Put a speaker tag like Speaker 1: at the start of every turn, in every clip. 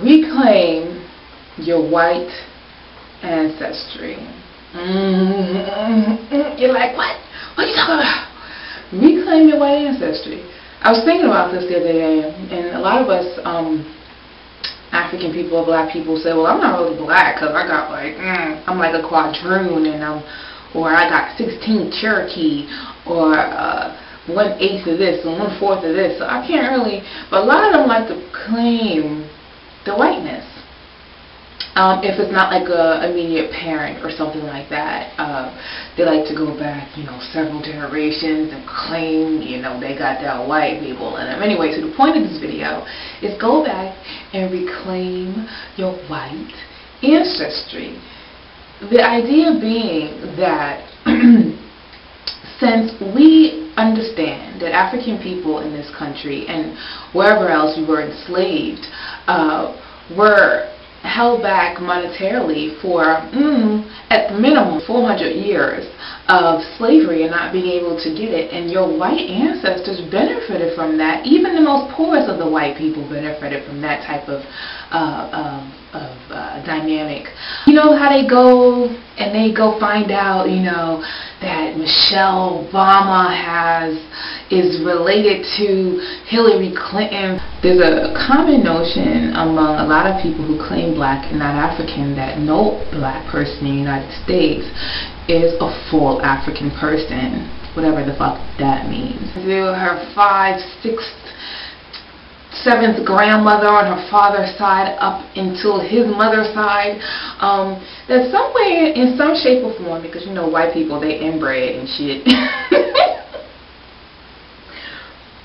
Speaker 1: Reclaim your white ancestry. You're like, what? What are you talking about? Reclaim your white ancestry. I was thinking about this the other day, and a lot of us African people or black people say, well, I'm not really black because I got like, I'm like a quadroon, and or I got 16 Cherokee, or 1/8 of this and 1/4 of this. So I can't really, but a lot of them like to claim the whiteness. If it's not like a immediate parent or something like that, they like to go back, several generations and claim, they got that white people in them. Anyway, so the point of this video is go back and reclaim your white ancestry. The idea being that since we understand that African people in this country and wherever else we were enslaved were held back monetarily for at the minimum 400 years of slavery and not being able to get it, and your white ancestors benefited from that. Even the most poorest of the white people benefited from that type of dynamic. You know how they go and they go find out, that Michelle Obama is related to Hillary Clinton. There's a common notion among a lot of people who claim black and not African that no black person in the United States is a full African person, whatever the fuck that means. Her 5th, 6th, 7th grandmother on her father's side up until his mother's side, that somewhere in some shape or form, because white people, they inbred and shit,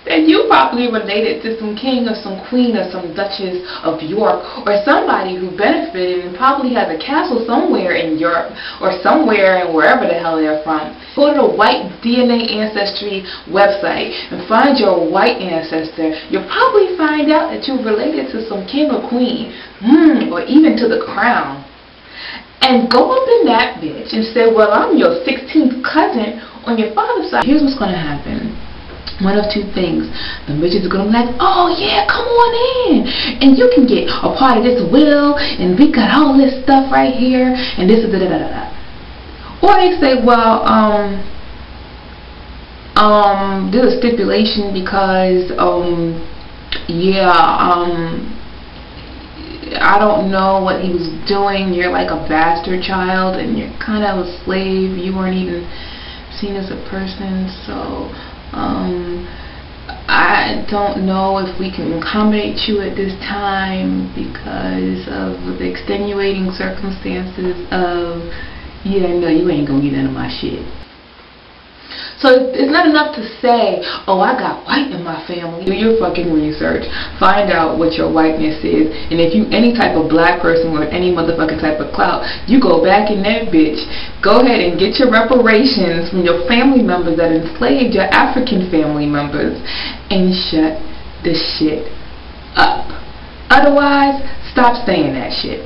Speaker 1: that you probably related to some king or some queen or some duchess of York, or somebody who benefited and probably has a castle somewhere in Europe or somewhere and wherever the hell they're from. Go to the white DNA Ancestry website and find your white ancestor. You'll probably find out that you're related to some king or queen, or even to the crown. And go up in that bitch and say, well, I'm your 16th cousin on your father's side. Here's what's going to happen. One of two things. The bitches are going to be like, oh yeah, come on in, and you can get a part of this will, and we got all this stuff right here, and this is da-da-da-da-da. Or they say, well, there's a stipulation because, I don't know what he was doing. You're like a bastard child, and you're kind of a slave. You weren't even seen as a person, so I don't know if we can accommodate you at this time because of the extenuating circumstances of, no, you ain't gonna get none of my shit. So it's not enough to say, oh, I got white in my family. Do your fucking research. Find out what your whiteness is. And if you any type of black person with any motherfucking type of clout, you go back in that bitch. Go ahead and get your reparations from your family members that enslaved your African family members, and shut this shit up. Otherwise, stop saying that shit.